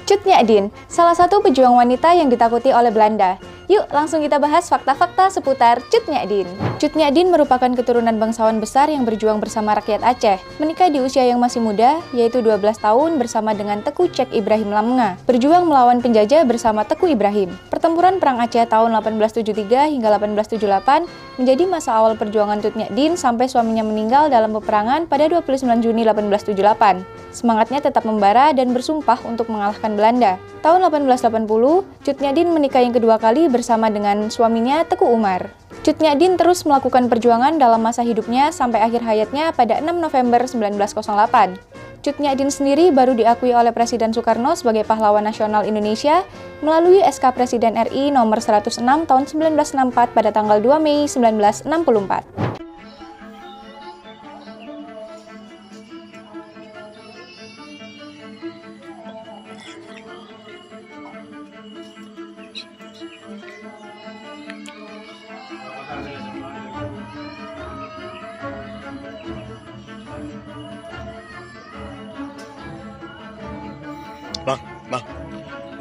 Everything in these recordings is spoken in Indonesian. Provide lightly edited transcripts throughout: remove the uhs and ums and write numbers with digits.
Cut Nyak Dien, salah satu pejuang wanita yang ditakuti oleh Belanda. Yuk, langsung kita bahas fakta-fakta seputar Cut Nyak Dien. Cut Nyak Dien merupakan keturunan bangsawan besar yang berjuang bersama rakyat Aceh. Menikah di usia yang masih muda, yaitu 12 tahun bersama dengan Teku Cek Ibrahim Lamnga. Berjuang melawan penjajah bersama Teku Ibrahim. Pertempuran Perang Aceh tahun 1873 hingga 1878 menjadi masa awal perjuangan Cut Nyak Dien sampai suaminya meninggal dalam peperangan pada 29 Juni 1878. Semangatnya tetap membara dan bersumpah untuk mengalahkan Belanda. Tahun 1880, Cut Nyak Dien menikah yang kedua kali bersama dengan suaminya Teku Umar. Cut Nyak Dien terus melakukan perjuangan dalam masa hidupnya sampai akhir hayatnya pada 6 November 1908. Cut Nyak Dien sendiri baru diakui oleh Presiden Soekarno sebagai pahlawan nasional Indonesia melalui SK Presiden RI nomor 106 tahun 1964 pada tanggal 2 Mei 1964.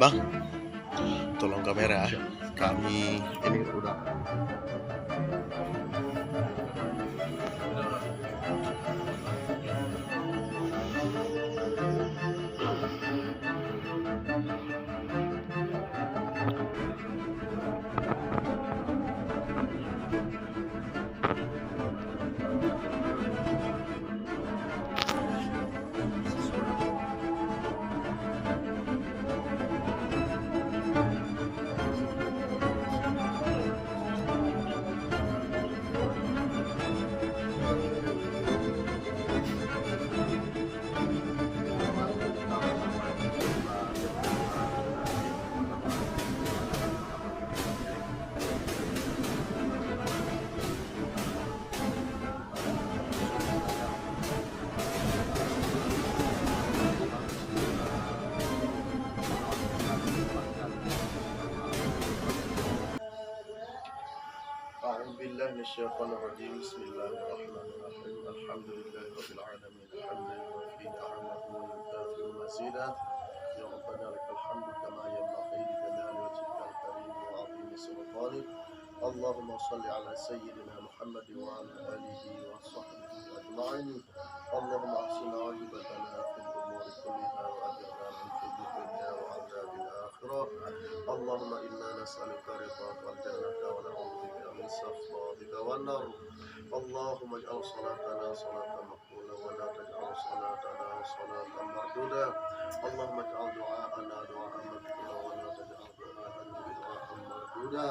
Bang, tolong kamera. Kami ini udah. أعوذ بالله من الشيطان الرجيم بسم الله الرحمن الرحيم الحمد لله رب العالمين حمدا يوفي نعمه ويكافئ مزيدا يا ربنا لك الحمد كما ينبغي لجلال وجهك الكريم وعظيم سلطانك اللهم صل على سيدنا محمد وعلى آله وصحبه أجمعين اللهم أحسن عاقبتنا في الأمور كلها وأجرنا من خزي الدنيا وعذاب الآخرة اللهم إنا نسألك رضاك والجنة ونعوذ بك من سخطك والنار اللهم اجعل صلاتنا صلاة مقبولة ولا تجعل صلاتنا صلاة مردودة اللهم اجعل دعاءنا دعاء مقبولا ولا تجعل دعاءنا دعاء مردودا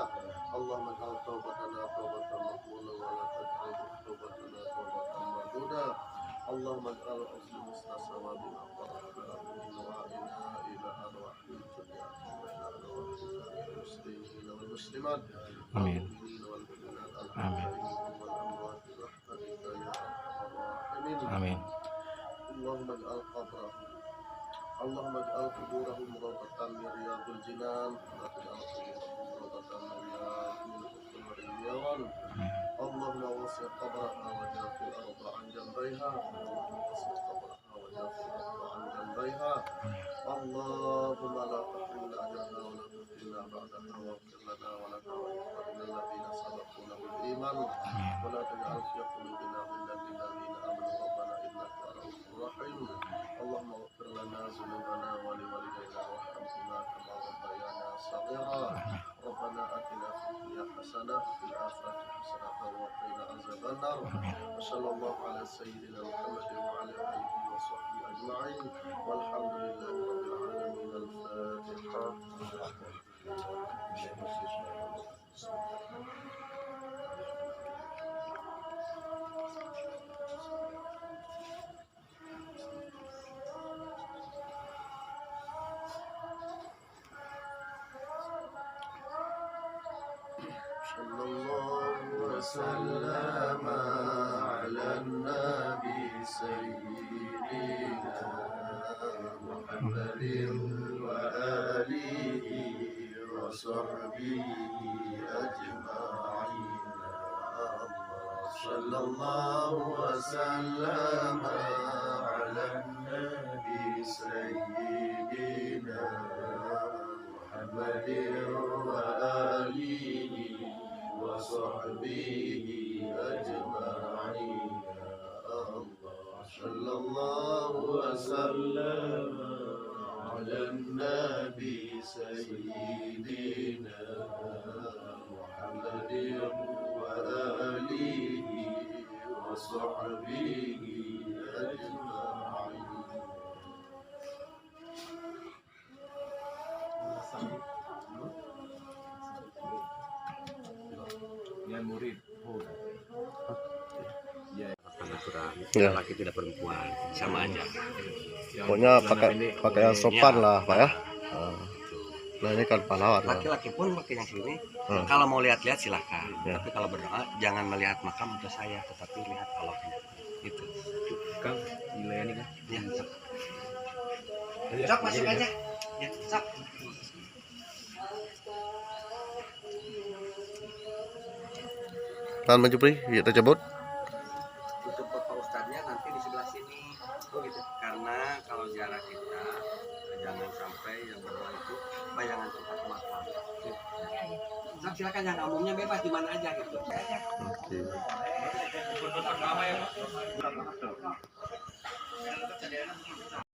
اللهم اجعل توبتنا توبة مقبولة ولا تجعل توبتنا توبة مردودا اللهم اجعل أصل مستسوى بما فرحنا من دعائنا إلى أرواح الجميع وإلى أرواح المسلمين والمسلمات آمين. آمين. آمين. اللهم اجعل قبورهم روضة من رياض الجنان ولا تجعل قبورهم روضة من رياض النيران اللهم وسع قبرها وجاف الأرض عن جنبيها وسع قبرها وجاف الأرض عن جنبيها اللهم لا تحرمنا أجرها ولا تفتنا بعدها واغفر لنا ولنا ولإخواننا الذين سبقونا بالإيمان ولا تجعل في قلوبنا غلا للذين آمنوا ربنا إنك رؤوف رحيم اللهم اغفر لنا ذنوبنا ولوالدينا وارحمهما كما ربيانا صغيرا ربنا آتنا في الدنيا حسنة وفي الآخرة حسنة وقنا عذاب النار وصلى الله على سيدنا محمد وعلى آله وصحبه أجمعين والحمد لله رب العالمين الفاتحة صلى الله وسلم على النبي سيدنا محمد وآله وصحبه أجمعين صلى الله وسلم على النبي سيدنا محمد وآله وصحبه أجمعين صلى الله وسلم على النبي سيدنا محمد وآله وصحبه أجمعين. murid natural, Ya. laki tidak perempuan, sama aja. Pokoknya pakai yang sopan lah Pak ya. Nah ini kan pahlawan. Laki-laki pun pakai yang sini. Hmm. Kalau mau lihat-lihat silahkan. Ya. Tapi kalau berdoa jangan melihat makam untuk saya, tetapi lihat Allahnya. Itu. Kang dilayani kan Ya. Sok. Sok masuk aja. Ya, sok. Kan Jupri, kita cabut. Untuk Bapak Ustadznya nanti di sebelah sini. Oh gitu. Karena kalau jarak kita jangan sampai yang berdoa itu bayangan kita ke makam. Sok silakan, yang umumnya bebas di mana aja gitu. Oke.